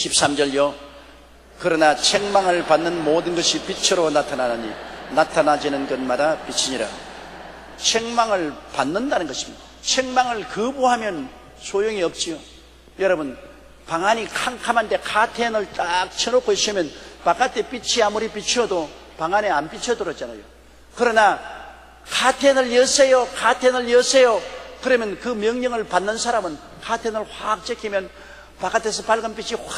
13절요. 그러나 책망을 받는 모든 것이 빛으로 나타나니 나타나지는 것마다 빛이니라. 책망을 받는다는 것입니다. 책망을 거부하면 소용이 없지요. 여러분, 방 안이 캄캄한데 카텐을 딱 쳐놓고 있으면 바깥에 빛이 아무리 비춰도 방 안에 안 비춰들었잖아요. 그러나 카텐을 여세요, 카텐을 여세요. 그러면 그 명령을 받는 사람은 카텐을 확 제끼면 바깥에서 밝은 빛이 확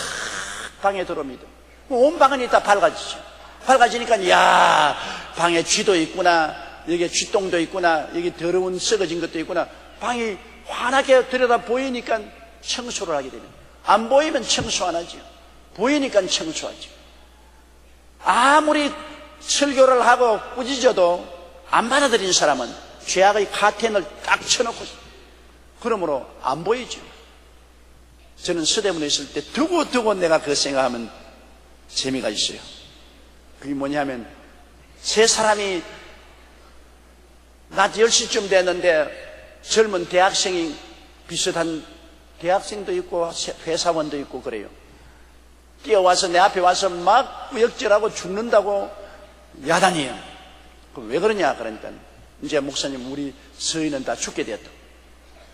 방에 들어옵니다. 온 방은 다 밝아지죠. 밝아지니까 야, 방에 쥐도 있구나, 여기에 쥐똥도 있구나, 여기 더러운 썩어진 것도 있구나. 방이 환하게 들여다 보이니까 청소를 하게 됩니다. 안 보이면 청소 안 하죠. 보이니까 청소하죠. 아무리 설교를 하고 꾸짖어도 안 받아들인 사람은 죄악의 카텐을 딱 쳐놓고 그러므로 안 보이죠. 저는 서대문에 있을 때 두고두고 내가 그 생각하면 재미가 있어요. 그게 뭐냐면 세 사람이 낮 10시쯤 됐는데 젊은 대학생이 비슷한 대학생도 있고 회사원도 있고 그래요. 뛰어와서 내 앞에 와서 막 구역질하고 죽는다고 야단이에요. 그럼 왜 그러냐 그러니까 이제 목사님 우리 서희는 다 죽게 되었다.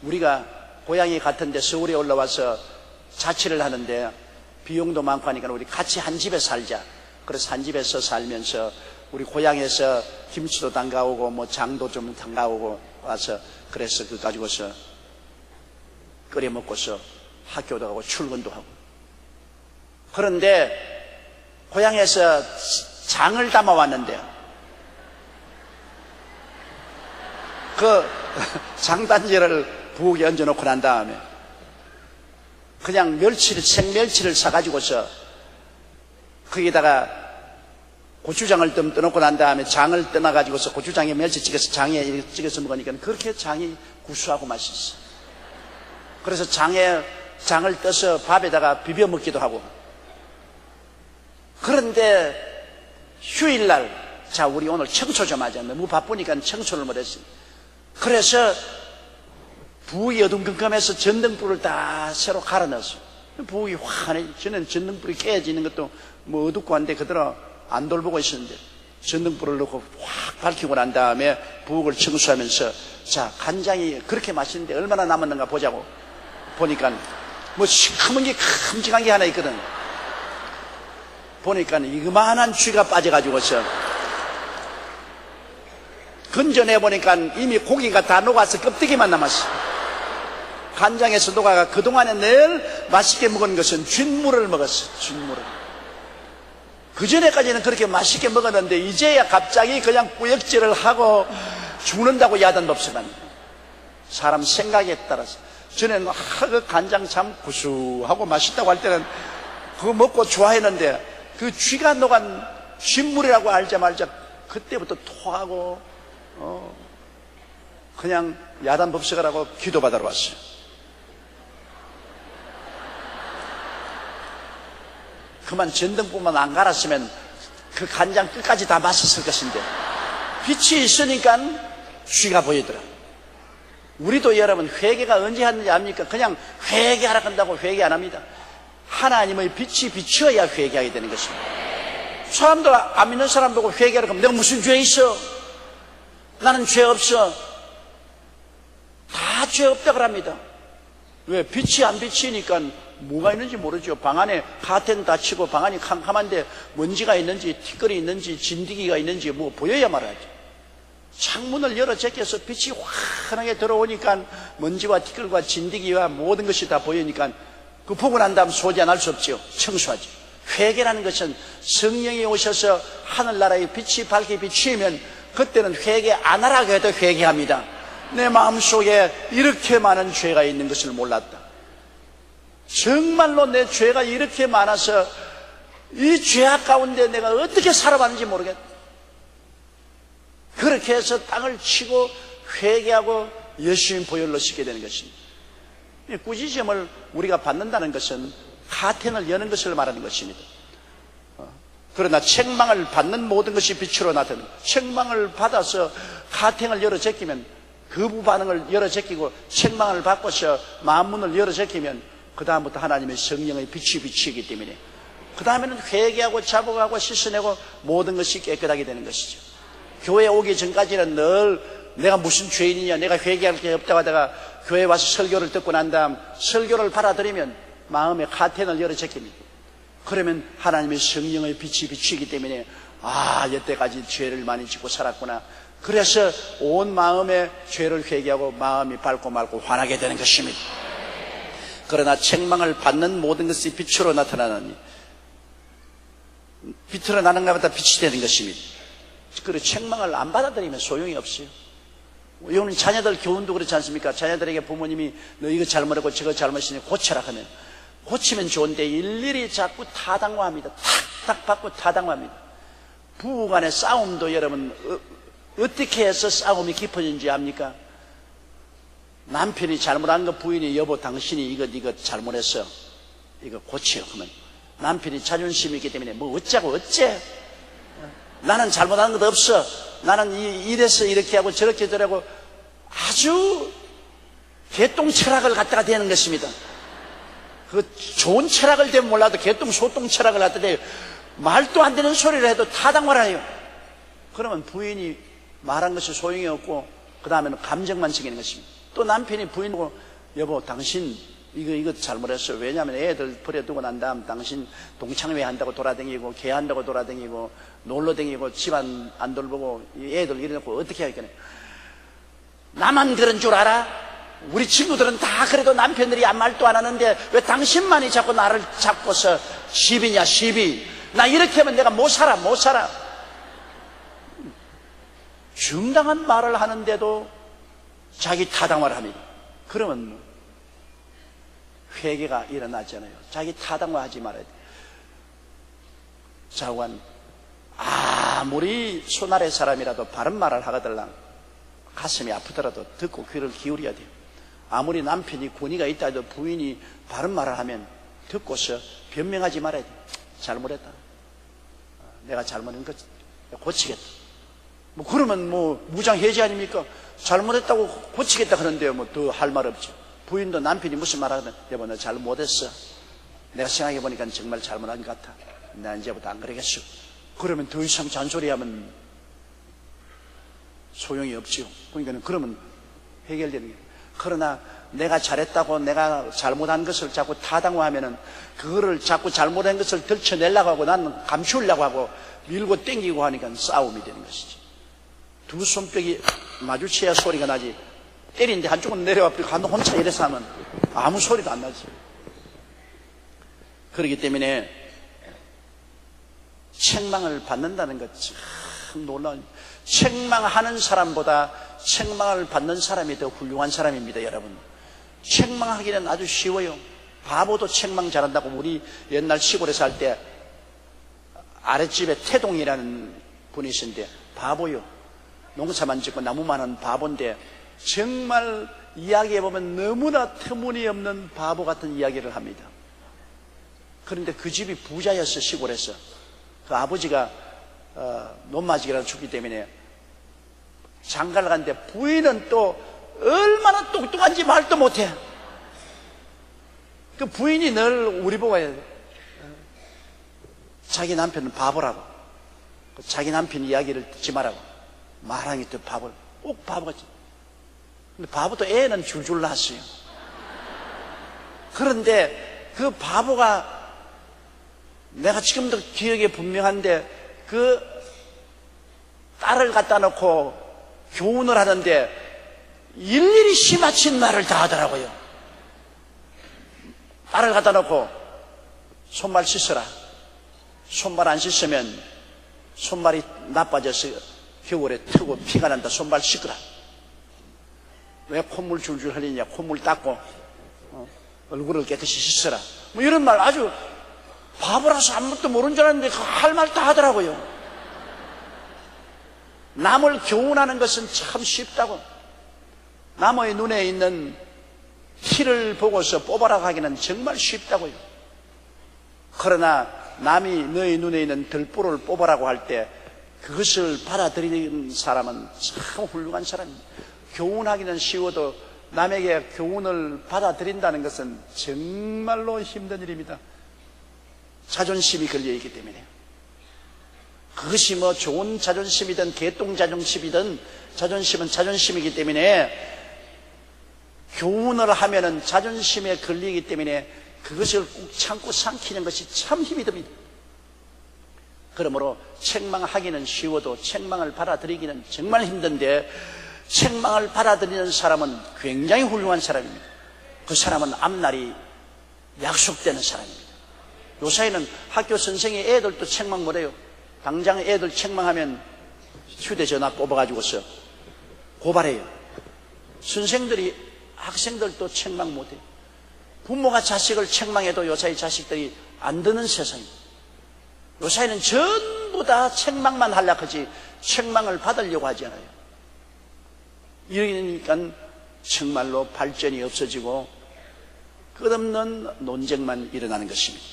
우리가 고향이 같은데 서울에 올라와서 자취를 하는데 비용도 많고 하니까 우리 같이 한 집에 살자. 그래서 한 집에서 살면서 우리 고향에서 김치도 담가오고 뭐 장도 좀 담가오고 와서 그래서 그 가지고서 끓여 먹고서 학교도 가고 출근도 하고. 그런데 고향에서 장을 담아왔는데 그 장단지를 부엌에 얹어놓고 난 다음에 그냥 생멸치를 사가지고서 거기다가 고추장을 좀 떠놓고 난 다음에 장을 떠나가지고서 고추장에 멸치 찍어서 장에 찍어서 먹으니까 그렇게 장이 구수하고 맛있어. 그래서 장을 떠서 밥에다가 비벼 먹기도 하고. 그런데 휴일날 자 우리 오늘 청소 좀 하자. 너무 바쁘니까 청소를 못했어요. 그래서 부엌이 어둠컴컴해서 전등불을 다 새로 갈아 넣었어요. 부엌이 환해. 저는 전등불이 깨지는 것도 뭐 어둡고 한데 그대로 안 돌보고 있었는데 전등불을 넣고 확 밝히고 난 다음에 부엌을 청소하면서 자 간장이 그렇게 맛있는데 얼마나 남았는가 보자고 보니까 뭐 시커먼 게 큼직한 게 하나 있거든. 보니까 이만한 쥐가 빠져가지고서 건져내보니까 이미 고기가 다 녹아서 껍데기만 남았어. 간장에서 녹아가 그동안에 늘 맛있게 먹은 것은 쥐물을 먹었어. 쥐물을. 그전에까지는 그렇게 맛있게 먹었는데 이제야 갑자기 그냥 꾸역질을 하고 죽는다고 야단법석한 사람 생각에 따라서. 전에는 그 간장 참 구수하고 맛있다고 할 때는 그거 먹고 좋아했는데 그 쥐가 녹은 쥐물이라고 알자마자 그때부터 토하고 그냥 야단법석을 하고 기도받으러 왔어요. 그만 전등불만 안 갈았으면 그 간장 끝까지 다 맛있을 것인데 빛이 있으니까 쥐가 보이더라. 우리도 여러분 회개가 언제 하는지 압니까? 그냥 회개하라 한다고 회개 안 합니다. 하나님의 빛이 비추어야 회개하게 되는 것입니다. 사람들 안 믿는 사람 보고 회개하라 하면 내가 무슨 죄 있어? 나는 죄 없어. 다 죄 없다고 합니다. 왜? 빛이 안 비치니까 뭐가 있는지 모르죠. 방 안에 카텐 닫히고 방 안이 캄캄한데 먼지가 있는지 티끌이 있는지 진드기가 있는지 뭐 보여야 말하죠. 창문을 열어 제껴서 빛이 환하게 들어오니까 먼지와 티끌과 진드기와 모든 것이 다 보이니까 그 보고 난 다음 소지 안 할 수 없죠. 청소하죠. 회개라는 것은 성령이 오셔서 하늘나라의 빛이 밝게 비치면 그때는 회개 안 하라고 해도 회개합니다. 내 마음속에 이렇게 많은 죄가 있는 것을 몰랐다. 정말로 내 죄가 이렇게 많아서 이 죄악 가운데 내가 어떻게 살아봤는지 모르겠다. 그렇게 해서 땅을 치고 회개하고 열심히 보혈로 씻게 되는 것입니다. 꾸짖음을 우리가 받는다는 것은 카텐을 여는 것을 말하는 것입니다. 그러나 책망을 받는 모든 것이 빛으로 나타납니다. 책망을 받아서 카텐을 열어 제끼면 거부 반응을 열어 제끼고 책망을 받고서 마음문을 열어 제끼면 그 다음부터 하나님의 성령의 빛이 비치기 때문에 그 다음에는 회개하고 자복하고 씻어내고 모든 것이 깨끗하게 되는 것이죠. 교회 오기 전까지는 늘 내가 무슨 죄인이냐, 내가 회개할 게 없다고 하다가 교회 와서 설교를 듣고 난 다음 설교를 받아들이면 마음의 카텐을 열어 제낍니다. 그러면 하나님의 성령의 빛이 비치기 때문에 여태까지 죄를 많이 짓고 살았구나. 그래서 온 마음에 죄를 회개하고 마음이 밝고 맑고 환하게 되는 것입니다. 그러나 책망을 받는 모든 것이 빛으로 나타나느니 빛으로 나는 것보다 빛이 되는 것입니다. 그리고 책망을 안 받아들이면 소용이 없어요. 오늘 자녀들 교훈도 그렇지 않습니까? 자녀들에게 부모님이 너 이거 잘못하고 저거 잘못이니 고쳐라 하면 고치면 좋은데 일일이 자꾸 타당화합니다. 탁탁 받고 타당화합니다. 부부간의 싸움도 여러분 어떻게 해서 싸움이 깊어진지 압니까? 남편이 잘못한 거 부인이 여보 당신이 이거 잘못했어. 이거 고치요. 그러면 남편이 자존심이 있기 때문에 뭐 어쩌고 어째? 나는 잘못한 것도 없어. 나는 이래서 이렇게 하고 저렇게 저러고 아주 개똥 철학을 갖다가 대는 것입니다. 그 좋은 철학을 되면 몰라도 개똥 소똥 철학을 갖다가 대요. 말도 안 되는 소리를 해도 타당화를 해요. 그러면 부인이 말한 것이 소용이 없고 그 다음에는 감정만 생기는 것입니다. 또 남편이 부인하고 여보 당신 이거 잘못했어. 왜냐하면 애들 버려두고 난 다음 당신 동창회 한다고 돌아다니고 개한다고 돌아다니고 놀러 다니고 집안 안 돌보고 애들 이래놓고 어떻게 하겠냐. 나만 그런 줄 알아? 우리 친구들은 다 그래도 남편들이 아무 말도 안 하는데 왜 당신만이 자꾸 나를 잡고서 시비냐 시비. 나 이렇게 하면 내가 못 살아. 정당한 말을 하는데도 자기 타당화를 합니다. 그러면 회개가 일어나잖아요. 자기 타당화하지 말아야 돼요. 자관 아무리 손아래 사람이라도 바른 말을 하거들랑 가슴이 아프더라도 듣고 귀를 기울여야 돼요. 아무리 남편이 권위가 있다 해도 부인이 바른 말을 하면 듣고서 변명하지 말아야 돼요. 잘못했다. 내가 잘못한 거 고치겠다. 뭐 그러면 뭐 무장해제 아닙니까? 잘못했다고 고치겠다 그러는데요. 뭐 더 할 말 없죠. 부인도 남편이 무슨 말 하거든. 여보 너 잘못했어. 내가 생각해보니까 정말 잘못한 것 같아. 나 이제부터 안 그러겠어. 그러면 더 이상 잔소리하면 소용이 없죠. 그러면 해결되는 거예요. 그러나 내가 잘했다고 내가 잘못한 것을 자꾸 타당화하면은 그거를 자꾸 잘못한 것을 들춰내려고 하고 나는 감추려고 하고 밀고 땡기고 하니까 싸움이 되는 것이지. 두 손뼉이 마주쳐야 소리가 나지. 때리는데 한쪽은 내려와 버리고 한쪽 혼자 이래서 하면 아무 소리도 안 나지. 그렇기 때문에 책망을 받는다는 것 참 놀라운. 책망하는 사람보다 책망을 받는 사람이 더 훌륭한 사람입니다, 여러분. 책망하기는 아주 쉬워요. 바보도 책망 잘한다고. 우리 옛날 시골에 살 때 아랫집에 태동이라는 분이 있었는데 바보요. 농사만 짓고 나무만 한 바보인데 정말 이야기해보면 너무나 터무니없는 바보 같은 이야기를 합니다. 그런데 그 집이 부자였어. 시골에서. 그 아버지가 논마지기라도 죽기 때문에 장가를 갔는데 부인은 또 얼마나 똑똑한지 말도 못해. 그 부인이 늘 우리 보고 자기 남편은 바보라고, 자기 남편 이야기를 듣지 말라고 말하는 게 또 바보를 꼭 바보같이. 근데 바보도 애는 줄줄 낳았어요. 그런데 그 바보가 내가 지금도 기억에 분명한데 그 딸을 갖다 놓고 교훈을 하는데 일일이 심하친 말을 다 하더라고요. 딸을 갖다 놓고 손발 씻어라. 손발 안 씻으면 손발이 나빠져서 겨울에 트고 피가 난다. 손발 씻으라. 왜 콧물 줄줄 흘리냐. 콧물 닦고 얼굴을 깨끗이 씻어라. 뭐 이런 말. 아주 바보라서 아무것도 모르는 줄 알았는데 할 말 다 하더라고요. 남을 교훈하는 것은 참 쉽다고. 남의 눈에 있는 티를 보고서 뽑아라 하기는 정말 쉽다고요. 그러나 남이 너의 눈에 있는 들보를 뽑아라고 할 때 그것을 받아들이는 사람은 참 훌륭한 사람입니다. 교훈하기는 쉬워도 남에게 교훈을 받아들인다는 것은 정말로 힘든 일입니다. 자존심이 걸려있기 때문에. 그것이 뭐 좋은 자존심이든 개똥 자존심이든 자존심은 자존심이기 때문에 교훈을 하면은 자존심에 걸리기 때문에 그것을 꾹 참고 삼키는 것이 참 힘이 듭니다. 그러므로 책망하기는 쉬워도 책망을 받아들이기는 정말 힘든데 책망을 받아들이는 사람은 굉장히 훌륭한 사람입니다. 그 사람은 앞날이 약속되는 사람입니다. 요사이는 학교 선생이 애들도 책망 못해요. 당장 애들 책망하면 휴대전화 뽑아가지고서 고발해요. 선생들이 학생들도 책망 못해요. 부모가 자식을 책망해도 요사이 자식들이 안 듣는 세상입니다. 요사이는 전부 다 책망만 하려고 하지 책망을 받으려고 하지 않아요. 이러니까 정말로 발전이 없어지고 끝없는 논쟁만 일어나는 것입니다.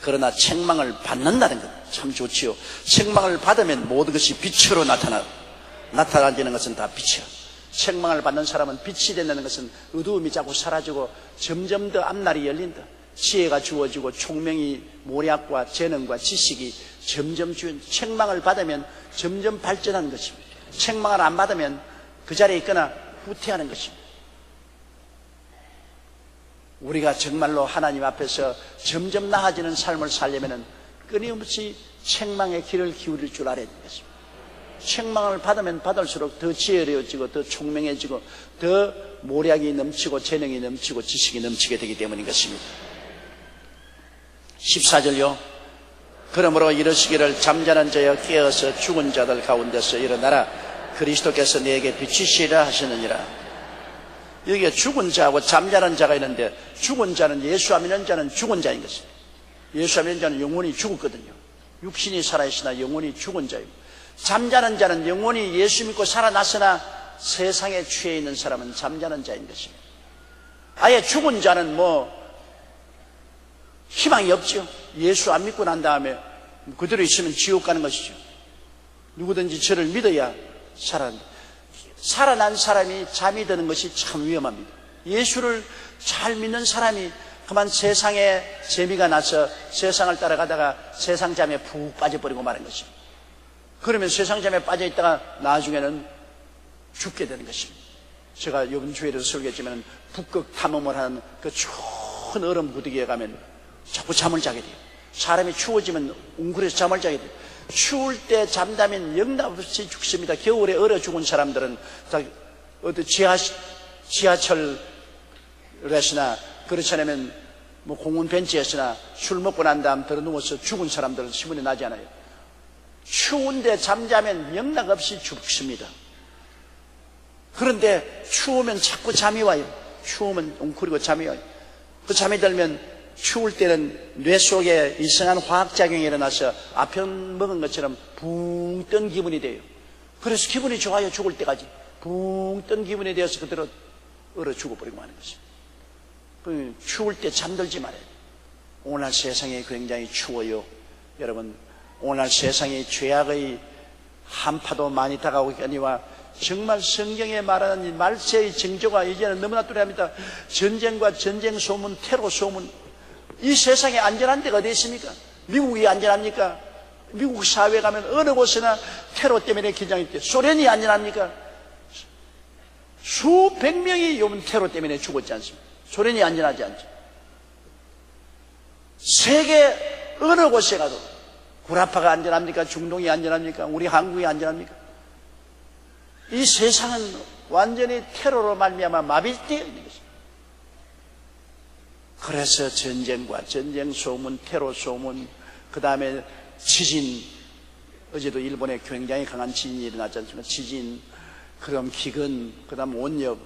그러나 책망을 받는다는 것 참 좋지요. 책망을 받으면 모든 것이 빛으로 나타나지는 것은 다 빛이야. 책망을 받는 사람은 빛이 된다는 것은 어두움이 자꾸 사라지고 점점 더 앞날이 열린다. 지혜가 주어지고 총명이 모략과 재능과 지식이 점점 책망을 받으면 점점 발전하는 것입니다. 책망을 안 받으면 그 자리에 있거나 후퇴하는 것입니다. 우리가 정말로 하나님 앞에서 점점 나아지는 삶을 살려면 끊임없이 책망의 귀를 기울일 줄 알아야 되는 것입니다. 책망을 받으면 받을수록 더 지혜로워지고 더 총명해지고 더 모략이 넘치고 재능이 넘치고 지식이 넘치게 되기 때문인 것입니다. 14절요. 그러므로 이르시기를 잠자는 자여 깨어서 죽은 자들 가운데서 일어나라. 그리스도께서 너에게 비치시리라 하시느니라. 여기에 죽은 자하고 잠자는 자가 있는데 죽은 자는 예수 안 믿는 자는 죽은 자인 것입니다. 예수 안 믿는 자는 영혼이 죽었거든요. 육신이 살아있으나 영혼이 죽은 자입니다. 잠자는 자는 영혼이 예수 믿고 살아났으나 세상에 취해 있는 사람은 잠자는 자인 것입니다. 아예 죽은 자는 희망이 없죠. 예수 안 믿고 난 다음에 그대로 있으면 지옥 가는 것이죠. 누구든지 저를 믿어야 살아난 사람이 잠이 드는 것이 참 위험합니다. 예수를 잘 믿는 사람이 그만 세상에 재미가 나서 세상을 따라가다가 세상 잠에 푹 빠져버리고 마는 것입니다. 그러면 세상 잠에 빠져있다가 나중에는 죽게 되는 것입니다. 제가 이번 주에도 설교했지만 북극 탐험을 하는 그 추운 얼음 구덩이에 가면 자꾸 잠을 자게 돼요. 사람이 추워지면 웅크려서 잠을 자게 돼요. 추울 때 잠자면 영락없이 죽습니다. 겨울에 얼어 죽은 사람들은 어디 지하철에서나 그렇지 않으면 공원 벤치에서나 술 먹고 난 다음 들어 누워서 죽은 사람들은 신문에 나지 않아요. 추운데 잠자면 영락없이 죽습니다. 그런데 추우면 자꾸 잠이 와요. 추우면 웅크리고 잠이 와요. 그 잠이 들면 추울 때는 뇌 속에 이상한 화학작용이 일어나서 아편 먹은 것처럼 붕 뜬 기분이 돼요. 그래서 기분이 좋아요. 죽을 때까지 붕 뜬 기분이 되어서 그대로 얼어 죽어버리고 하는 것입니다. 추울 때 잠들지 말아요. 오늘 세상이 굉장히 추워요. 여러분, 오늘 세상에 죄악의 한파도 많이 다가오기 아니와 정말 성경에 말하는 말세의 징조가 이제는 너무나 뚜렷합니다. 전쟁과 전쟁 소문, 테러 소문. 이 세상에 안전한 데가 어디 있습니까? 미국이 안전합니까? 미국 사회에 가면 어느 곳이나 테러 때문에 긴장이 돼. 소련이 안전합니까? 수백 명이 요번 테러 때문에 죽었지 않습니까? 소련이 안전하지 않죠. 세계 어느 곳에 가도 구라파가 안전합니까? 중동이 안전합니까? 우리 한국이 안전합니까? 이 세상은 완전히 테러로 말미암아 마비되어 있는 것입니다. 그래서 전쟁과 전쟁 소문, 테러 소문, 그 다음에 지진, 어제도 일본에 굉장히 강한 지진이 일어났지 않습니까? 지진, 그럼 기근, 그 다음 온역,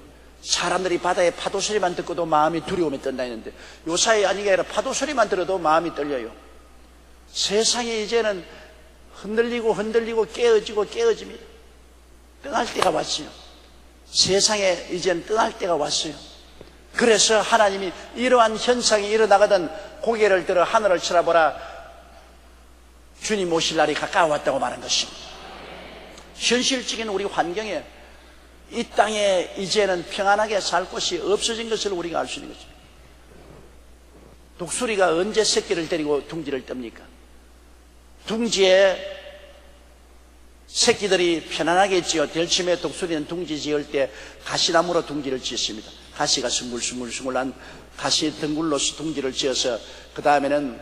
사람들이 바다에 파도 소리만 듣고도 마음이 두려움에 떤다 했는데 요사이 아니게 아니라 파도 소리만 들어도 마음이 떨려요. 세상이 이제는 흔들리고 깨어집니다. 떠날 때가 왔어요. 세상에 이제는 떠날 때가 왔어요. 그래서 하나님이 이러한 현상이 일어나거든 고개를 들어 하늘을 쳐다보라. 주님 오실 날이 가까워왔다고 말한 것입니다. 현실적인 우리 환경에 이 땅에 이제는 평안하게 살 곳이 없어진 것을 우리가 알 수 있는 것입니다. 독수리가 언제 새끼를 데리고 둥지를 뜹니까? 둥지에 새끼들이 편안하게 지어 들침에 독수리는 둥지 지을 때 가시나무로 둥지를 짓습니다. 가시가 스물스물스물한 가시 덩굴로서 둥지를 지어서 그 다음에는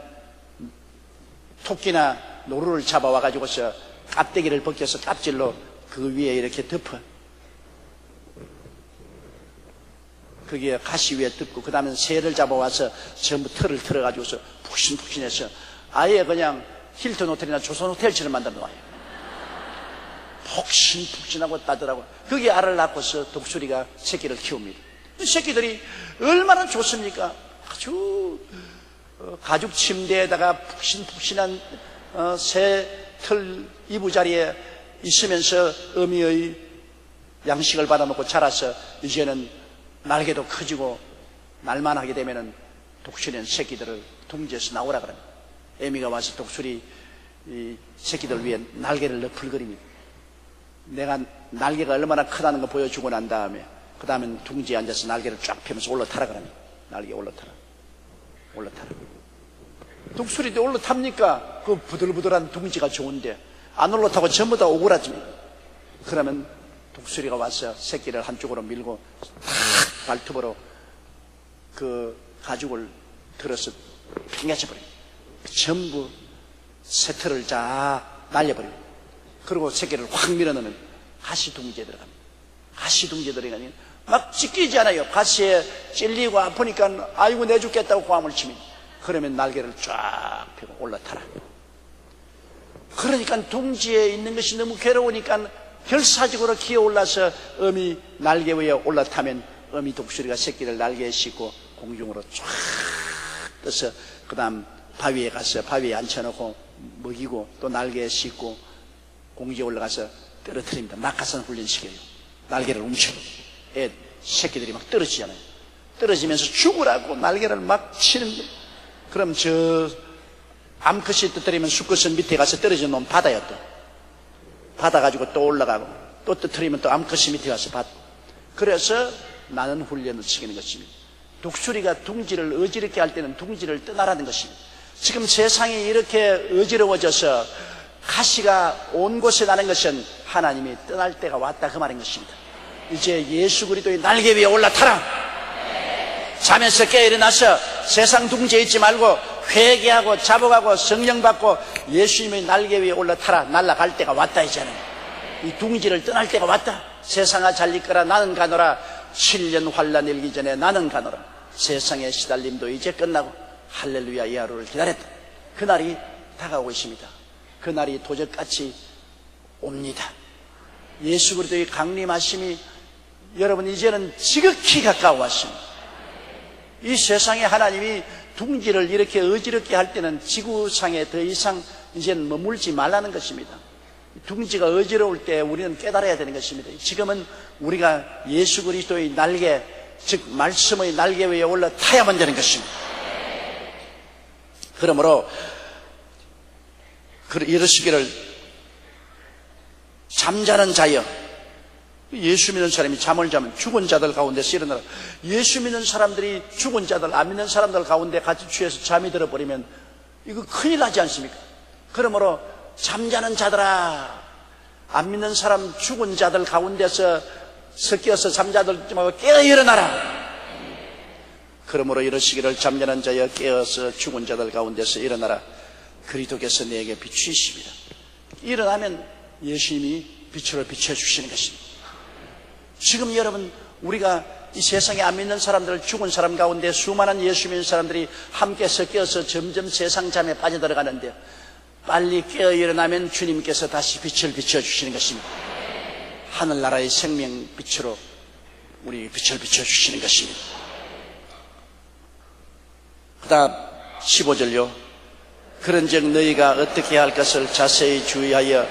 토끼나 노루를 잡아와 가지고서 깝대기를 벗겨서 깝질로 그 위에 이렇게 덮어. 거기에 가시 위에 덮고 그 다음에 새를 잡아와서 전부 털을 털어가지고서 푹신푹신해서 아예 그냥 힐튼 호텔이나 조선 호텔처럼 만들어 놓아요. 푹신푹신하고 따뜻하고 거기에 알을 낳고서 독수리가 새끼를 키웁니다. 이 새끼들이 얼마나 좋습니까? 아주 가죽 침대에다가 푹신푹신한 새 털 이부자리에 있으면서 어미의 양식을 받아먹고 자라서 이제는 날개도 커지고 날만 하게 되면은 독수리는 새끼들을 둥지에서 나오라 그럽니다. 애미가 와서 독수리 이 새끼들 위에 날개를 너풀거립니다. 내가 날개가 얼마나 크다는 거 보여주고 난 다음에 그 다음엔 둥지에 앉아서 날개를 쫙 펴면서 올라타라 그럽니다. 날개 올라타라. 올라타라. 독수리도 올라탑니까? 그 부들부들한 둥지가 좋은데 안 올라타고 전부 다 오그라집니다. 그러면 독수리가 와서 새끼를 한쪽으로 밀고 탁 발톱으로 그 가죽을 들어서 팽개쳐버립니다. 전부 새털을 쫙 날려버립니다. 그리고 새끼를 확 밀어넣으면 가시둥지에 들어갑니다. 가시둥지에 들어가니 막 찢기지 않아요. 가시에 찔리고 아프니까 아이고 내 죽겠다고 고함을 칩니다. 그러면 날개를 쫙 펴고 올라타라. 그러니까 둥지에 있는 것이 너무 괴로우니까 결사적으로 기어올라서 어미 날개 위에 올라타면 어미 독수리가 새끼를 날개에 싣고 공중으로 쫙 떠서 그 다음 바위에 가서 바위에 앉혀놓고 먹이고 또 날개에 싣고 공중에 올라가서 떨어뜨립니다. 낙하산 훈련시켜요. 날개를 움켜요. 새끼들이 막 떨어지잖아요. 떨어지면서 죽으라고 날개를 막 치는 거예요. 그럼 저 암컷이 터뜨리면 수컷은 밑에 가서 떨어져 놓으면 바다요. 또 받아가지고 또 올라가고 또 터뜨리면 또 암컷이 밑에 가서 받고. 그래서 나는 훈련을 시키는 것입니다. 독수리가 둥지를 어지럽게 할 때는 둥지를 떠나라는 것입니다. 지금 세상이 이렇게 어지러워져서 가시가 온 곳에 나는 것은 하나님이 떠날 때가 왔다 그 말인 것입니다. 이제 예수 그리스도의 날개 위에 올라타라. 잠에서 깨어 일어나서 세상 둥지에 있지 말고 회개하고 자복하고 성령 받고 예수님의 날개 위에 올라타라. 날아갈 때가 왔다 이제는. 이 둥지를 떠날 때가 왔다. 세상아 잘 있거라 나는 가노라. 7년 환난 일기 전에 나는 가노라. 세상의 시달림도 이제 끝나고 할렐루야 이 하루를 기다렸다. 그날이 다가오고 있습니다. 그날이 도적같이 옵니다. 예수 그리스도의 강림하심이 여러분 이제는 지극히 가까워 왔습니다. 이 세상에 하나님이 둥지를 이렇게 어지럽게 할 때는 지구상에 더 이상 이제는 머물지 말라는 것입니다. 둥지가 어지러울 때 우리는 깨달아야 되는 것입니다. 지금은 우리가 예수 그리스도의 날개, 즉 말씀의 날개 위에 올라타야만 되는 것입니다. 그러므로 이러시기를 잠자는 자여, 예수 믿는 사람이 잠을 자면 죽은 자들 가운데서 일어나라. 예수 믿는 사람들이 죽은 자들, 안 믿는 사람들 가운데 같이 취해서 잠이 들어버리면 이거 큰일 나지 않습니까? 그러므로 잠자는 자들아, 안 믿는 사람 죽은 자들 가운데서 섞여서 잠자들 말고 깨어 일어나라. 그러므로 이러시기를 잠자는 자여 깨어서 죽은 자들 가운데서 일어나라. 그리스도께서 내게 비추이십니다. 일어나면 예수님이 빛으로 비춰주시는 것입니다. 지금 여러분 우리가 이 세상에 안 믿는 사람들, 죽은 사람 가운데 수많은 예수 믿는 사람들이 함께 섞여서 점점 세상 잠에 빠져들어가는데 빨리 깨어 일어나면 주님께서 다시 빛을 비춰주시는 것입니다. 하늘나라의 생명빛으로 우리 빛을 비춰주시는 것입니다. 그 다음 15절요. 그런즉 너희가 어떻게 할 것을 자세히 주의하여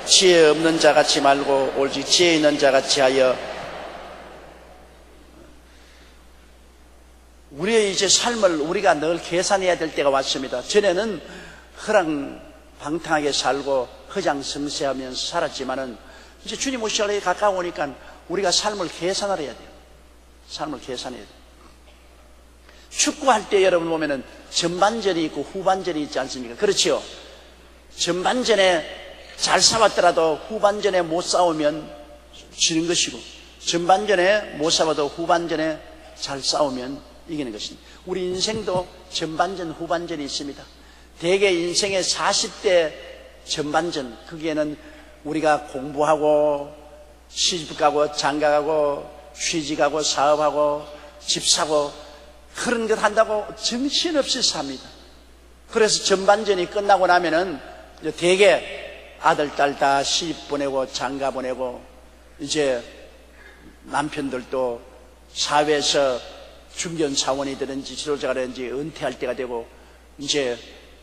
지혜 없는 자같이 말고 오직 지혜 있는 자같이 하여. 우리의 이제 삶을 우리가 늘 계산해야 될 때가 왔습니다. 전에는 허랑방탕하게 살고 허장성세하면서 살았지만은 이제 주님 오실 날이 가까우니까 우리가 삶을 계산을 해야 돼요. 삶을 계산해야 돼요. 축구할 때 여러분 보면은 전반전이 있고 후반전이 있지 않습니까? 그렇지요? 전반전에 잘 싸웠더라도 후반전에 못 싸우면 지는 것이고, 전반전에 못 싸워도 후반전에 잘 싸우면 이기는 것입니다. 우리 인생도 전반전, 후반전이 있습니다. 대개 인생의 40대 전반전, 거기에는 우리가 공부하고 시집가고 장가가고 취직하고 사업하고 집 사고 그런 것 한다고 정신없이 삽니다. 그래서 전반전이 끝나고 나면은 대개 아들, 딸 다 시집 보내고 장가 보내고 이제 남편들도 사회에서 중견 사원이 되든지 지도자가 되든지 은퇴할 때가 되고 이제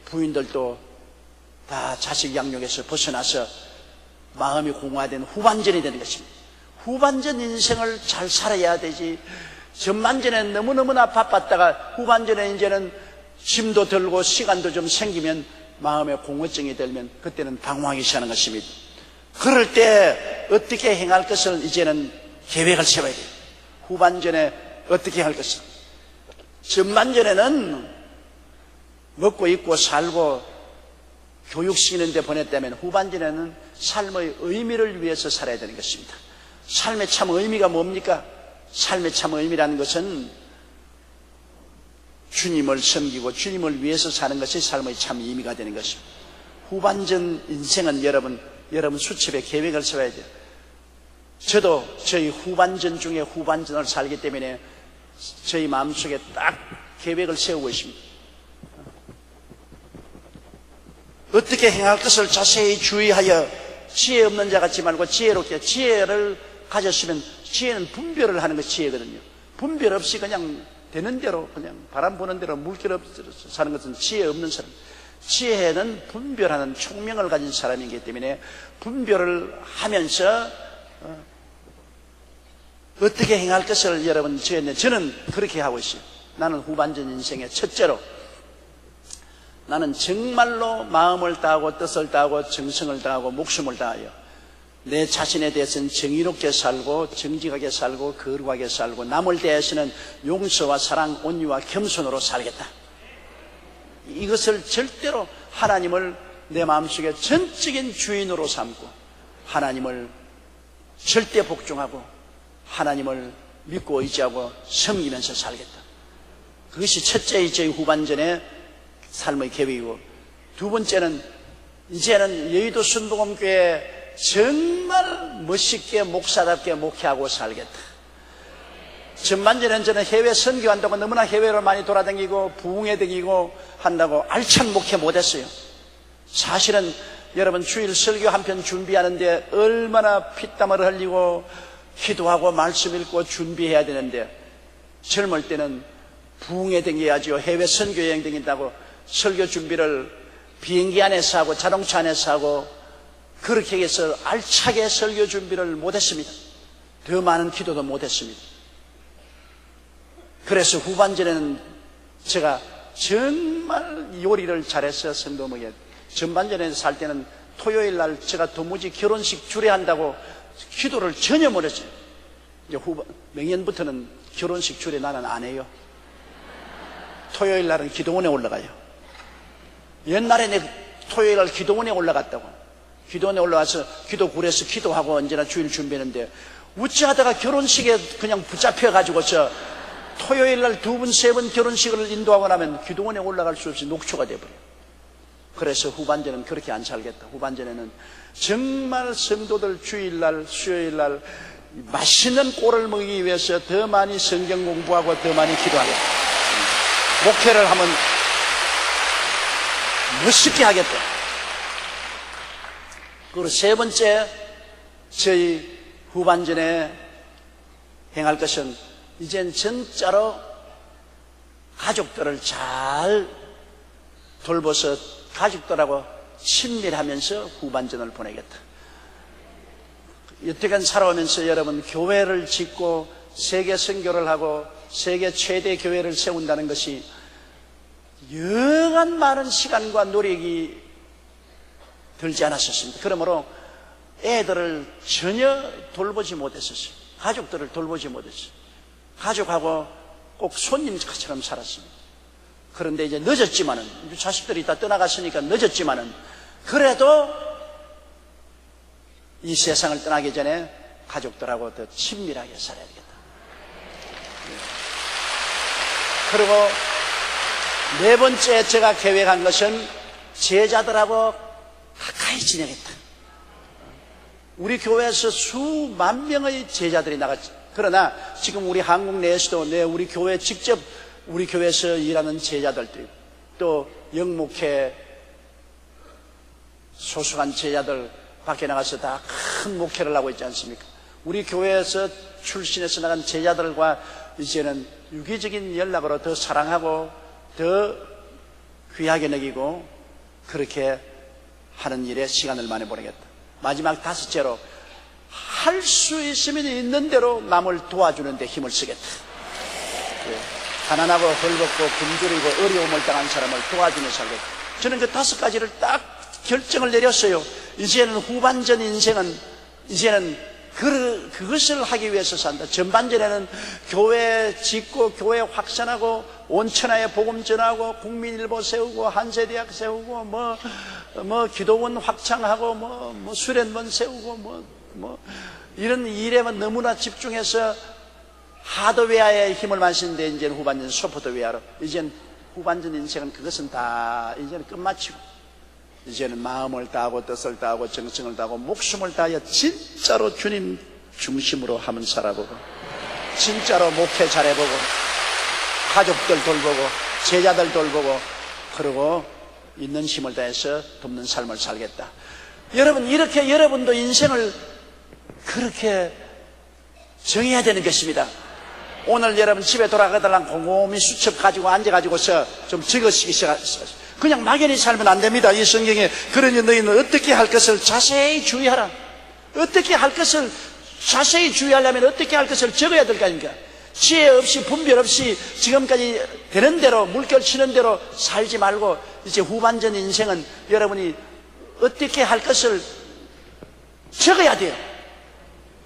부인들도 다 자식 양육에서 벗어나서 마음이 공허화된 후반전이 되는 것입니다. 후반전 인생을 잘 살아야 되지. 전반전에 너무너무나 바빴다가 후반전에 이제는 짐도 들고 시간도 좀 생기면 마음에 공허증이 들면 그때는 방황하기 시작하는 것입니다. 그럴 때 어떻게 행할 것을 이제는 계획을 세워야 돼요. 후반전에 어떻게 할 것을. 전반전에는 먹고 입고 살고 교육시키는 데 보냈다면 후반전에는 삶의 의미를 위해서 살아야 되는 것입니다. 삶의 참 의미가 뭡니까? 삶의 참 의미라는 것은 주님을 섬기고 주님을 위해서 사는 것이 삶의 참 의미가 되는 것입니다. 후반전 인생은 여러분 수첩에 계획을 세워야 돼요. 저도 저희 후반전 중에 후반전을 살기 때문에 저희 마음속에 딱 계획을 세우고 있습니다. 어떻게 행할 것을 자세히 주의하여 지혜 없는 자 같지 말고 지혜롭게, 지혜를 가졌으면 지혜는 분별을 하는 것이 지혜거든요. 분별 없이 그냥 되는 대로 그냥 바람 부는 대로 물결 없이 사는 것은 지혜 없는 사람. 지혜는 분별하는 총명을 가진 사람이기 때문에 분별을 하면서 어떻게 행할 것을 여러분 저는 그렇게 하고 있어요. 나는 후반전 인생의 첫째로 나는 정말로 마음을 다하고 뜻을 다하고 정성을 다하고 목숨을 다하여 내 자신에 대해서는 정의롭게 살고 정직하게 살고 거룩하게 살고 남을 대해서는 용서와 사랑, 온유와 겸손으로 살겠다. 이것을 절대로 하나님을 내 마음속에 전적인 주인으로 삼고 하나님을 절대 복종하고 하나님을 믿고 의지하고 섬기면서 살겠다. 그것이 첫째의 저희 후반전의 삶의 계획이고, 두 번째는 이제는 여의도 순복음교회 정말 멋있게 목사답게 목회하고 살겠다. 전반전에는 저는 해외 선교한다고 너무나 해외를 많이 돌아다니고 부흥회 다니고 한다고 알찬 목회 못했어요. 사실은 여러분 주일 설교 한 편 준비하는데 얼마나 피땀을 흘리고 기도하고 말씀 읽고 준비해야 되는데, 젊을 때는 부흥회 다녀야죠. 해외 선교 여행 다닌다고 설교 준비를 비행기 안에서 하고 자동차 안에서 하고 그렇게 해서 알차게 설교 준비를 못했습니다. 더 많은 기도도 못했습니다. 그래서 후반전에는 제가 정말 요리를 잘해서 성도 먹여, 전반전에 살 때는 토요일 날 제가 도무지 결혼식 주례한다고 기도를 전혀 못했어요. 이제 명년부터는 결혼식 주례 나는 안 해요. 토요일 날은 기도원에 올라가요. 옛날에 내 토요일 날 기도원에 올라갔다고. 기도원에 올라가서 기도굴에서 기도하고 언제나 주일 준비했는데 우찌하다가 결혼식에 그냥 붙잡혀가지고 토요일 날 2번, 3번 결혼식을 인도하고 나면 기도원에 올라갈 수 없이 녹초가 돼버려요. 그래서 후반전은 그렇게 안 살겠다. 후반전에는 정말 성도들 주일날, 수요일날 맛있는 꼴을 먹이기 위해서 더 많이 성경 공부하고 더 많이 기도하겠다. 목회를 하면 멋있게 하겠다. 그리고 세 번째, 저희 후반전에 행할 것은 이젠 진짜로 가족들을 잘 돌보서 가족들하고 친밀하면서 후반전을 보내겠다. 여태간 살아오면서 여러분 교회를 짓고 세계 선교를 하고 세계 최대 교회를 세운다는 것이 여간 많은 시간과 노력이 들지 않았었습니다. 그러므로 애들을 전혀 돌보지 못했었어요. 가족들을 돌보지 못했어요. 가족하고 꼭 손님처럼 살았습니다. 그런데 이제 늦었지만은, 자식들이 다 떠나갔으니까 늦었지만은, 그래도 이 세상을 떠나기 전에 가족들하고 더 친밀하게 살아야 되겠다. 그리고 네 번째 제가 계획한 것은 제자들하고 가까이 지내겠다. 우리 교회에서 수만 명의 제자들이 나갔죠. 그러나 지금 우리 한국 내에서도 우리 교회 직접 우리 교회에서 일하는 제자들도 있고, 또 영목회 소속한 제자들 밖에 나가서 다 큰 목회를 하고 있지 않습니까? 우리 교회에서 출신해서 나간 제자들과 이제는 유기적인 연락으로 더 사랑하고 더 귀하게 여기고 그렇게 하는 일에 시간을 많이 보내겠다. 마지막 다섯째로, 할 수 있으면 있는 대로 남을 도와주는 데 힘을 쓰겠다. 가난하고 헐벗고 굶주리고 어려움을 당한 사람을 도와주며 살겠다. 저는 그 다섯 가지를 딱 결정을 내렸어요. 이제는 후반전 인생은 이제는 그것을 하기 위해서 산다. 전반전에는 교회 짓고 교회 확산하고 온천하에 복음 전하고 국민일보 세우고 한세대학 세우고 뭐 기도원 확장하고 뭐 수련원 세우고 이런 일에만 너무나 집중해서 하드웨어에 힘을 마시는데, 이제는 후반전 소프트웨어로, 이제는 후반전 인생은 그것은 다 이제는 끝마치고, 이제는 마음을 다하고 뜻을 다하고 정성을 다하고 목숨을 다하여 진짜로 주님 중심으로 한번 살아보고, 진짜로 목회 잘해보고, 가족들 돌보고, 제자들 돌보고, 그리고 있는 힘을 다해서 돕는 삶을 살겠다. 여러분, 이렇게 여러분도 인생을 그렇게 정해야 되는 것입니다. 오늘 여러분 집에 돌아가달랑 곰곰이 수첩 가지고 앉아가지고서 좀 적으시기 시작하세요. 그냥 막연히 살면 안 됩니다. 이 성경에 그러니 너희는 어떻게 할 것을 자세히 주의하라. 어떻게 할 것을 자세히 주의하려면 어떻게 할 것을 적어야 될 거 아닙니까? 지혜 없이 분별 없이 지금까지 되는 대로 물결 치는 대로 살지 말고, 이제 후반전 인생은 여러분이 어떻게 할 것을 적어야 돼요.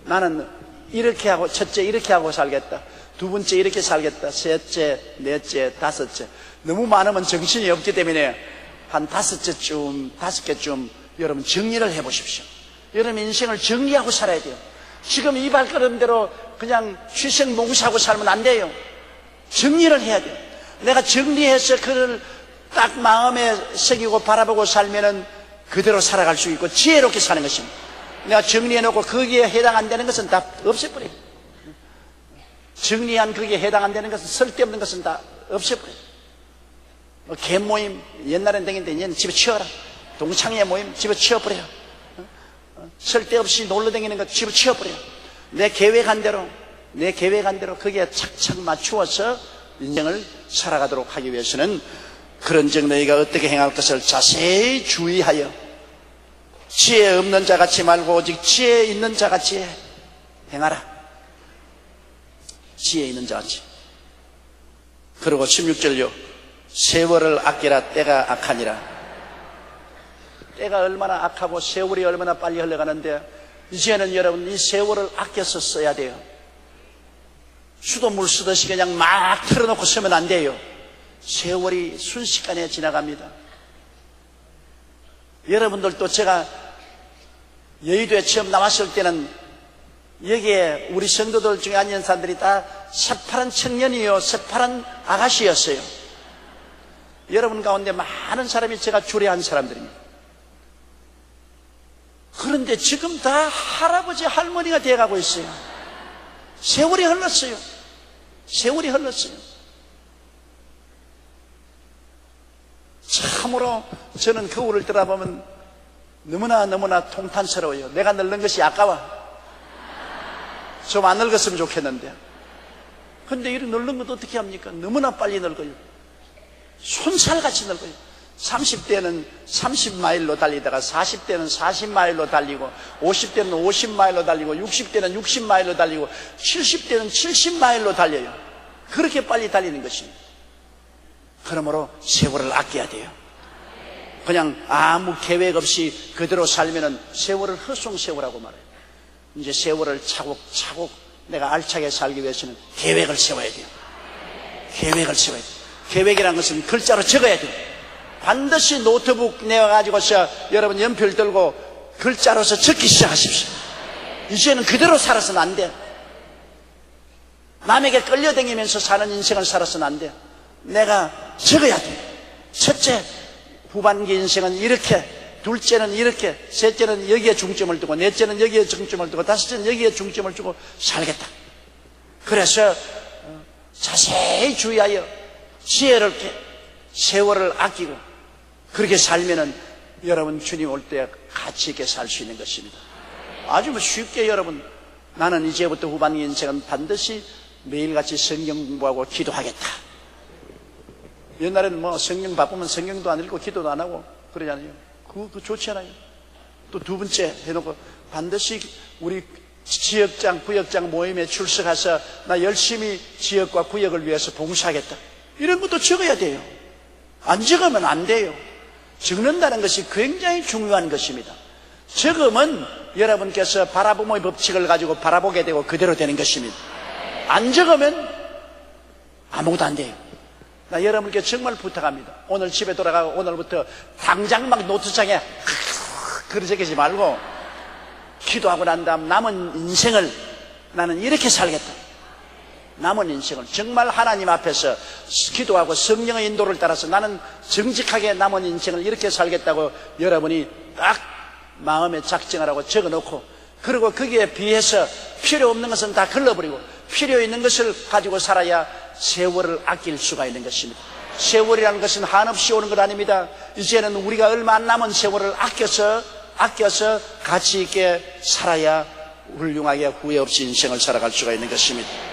나는 이렇게 하고, 첫째 이렇게 하고 살겠다, 두 번째 이렇게 살겠다, 셋째, 넷째, 다섯째. 너무 많으면 정신이 없기 때문에 한 다섯 개쯤 여러분 정리를 해보십시오. 여러분 인생을 정리하고 살아야 돼요. 지금 이 발걸음대로 그냥 취생몽사하고 살면 안 돼요. 정리를 해야 돼요. 내가 정리해서 그를 딱 마음에 새기고 바라보고 살면은 그대로 살아갈 수 있고 지혜롭게 사는 것입니다. 내가 정리해놓고 거기에 해당 안 되는 것은 다 없애버려요. 정리한 거기에 해당 안 되는 것은, 쓸데없는 것은 다 없애버려요. 개모임 옛날엔 댕긴데 이제는 집에 치워라. 동창회 모임 집에 치워버려요. 쓸데없이 놀러다니는 것 집에 치워버려요. 내 계획한 대로 거기에 착착 맞추어서 인생을 살아가도록 하기 위해서는, 그런즉 너희가 어떻게 행할 것을 자세히 주의하여 지혜 없는 자같이 말고 오직 지혜 있는 자같이 행하라. 지혜 있는 자같이. 그리고 16절요, 세월을 아끼라. 때가 악하니라. 때가 얼마나 악하고 세월이 얼마나 빨리 흘러가는데, 이제는 여러분 이 세월을 아껴서 써야 돼요. 수돗물 쓰듯이 그냥 막 틀어놓고 쓰면 안 돼요. 세월이 순식간에 지나갑니다. 여러분들도 제가 여의도에 처음 나왔을 때는 여기에 우리 성도들 중에 앉은 사람들이 다 새파란 청년이요, 새파란 아가씨였어요. 여러분 가운데 많은 사람이 제가 주례한 사람들입니다. 그런데 지금 다 할아버지 할머니가 되어가고 있어요. 세월이 흘렀어요. 세월이 흘렀어요. 참으로 저는 거울을 들어보면 너무나 통탄스러워요. 내가 늙는 것이 아까워. 좀 안 늙었으면 좋겠는데. 근데 이렇게 늙는 것도 어떻게 합니까? 너무나 빨리 늙어요. 손살같이 늙어요. 30대는 30마일로 달리다가 40대는 40마일로 달리고, 50대는 50마일로 달리고, 60대는 60마일로 달리고, 70대는 70마일로 달려요. 그렇게 빨리 달리는 것입니다. 그러므로 세월을 아껴야 돼요. 그냥 아무 계획 없이 그대로 살면은 세월을 헛송세월하고 말해요. 이제 세월을 차곡차곡 내가 알차게 살기 위해서는 계획을 세워야 돼요. 계획을 세워야 돼요. 계획이라는 것은 글자로 적어야 돼요. 반드시 노트북 내어가지고서 여러분 연필 들고 글자로서 적기 시작하십시오. 이제는 그대로 살아서는 안 돼요. 남에게 끌려다니면서 사는 인생을 살아서는 안 돼요. 내가 적어야 돼요. 첫째, 후반기 인생은 이렇게, 둘째는 이렇게, 셋째는 여기에 중점을 두고, 넷째는 여기에 중점을 두고, 다섯째는 여기에 중점을 두고 살겠다. 그래서 자세히 주의하여 지혜롭게 세월을 아끼고 그렇게 살면은 여러분 주님 올 때 가치 있게 살 수 있는 것입니다. 아주 쉽게 여러분, 나는 이제부터 후반기 인생은 반드시 매일같이 성경 공부하고 기도하겠다. 옛날에는 뭐 성경 바쁘면 성경도 안 읽고 기도도 안 하고 그러잖아요. 그거 좋지 않아요? 또 두 번째 해놓고 반드시 우리 지역장, 구역장 모임에 출석해서 나 열심히 지역과 구역을 위해서 봉사하겠다. 이런 것도 적어야 돼요. 안 적으면 안 돼요. 적는다는 것이 굉장히 중요한 것입니다. 적으면 여러분께서 바라봄의 법칙을 가지고 바라보게 되고 그대로 되는 것입니다. 안 적으면 아무것도 안 돼요. 나 여러분께 정말 부탁합니다. 오늘 집에 돌아가고 오늘부터 당장 막 노트장에 글을 적이지 말고 기도하고 난 다음 남은 인생을 나는 이렇게 살겠다. 남은 인생을 정말 하나님 앞에서 기도하고 성령의 인도를 따라서 나는 정직하게 남은 인생을 이렇게 살겠다고 여러분이 딱 마음에 작정하라고 적어놓고, 그리고 거기에 비해서 필요 없는 것은 다 걸러버리고 필요 있는 것을 가지고 살아야 세월을 아낄 수가 있는 것입니다. 세월이라는 것은 한없이 오는 것 아닙니다. 이제는 우리가 얼마 안 남은 세월을 아껴서 가치 있게 살아야 훌륭하게 후회 없이 인생을 살아갈 수가 있는 것입니다.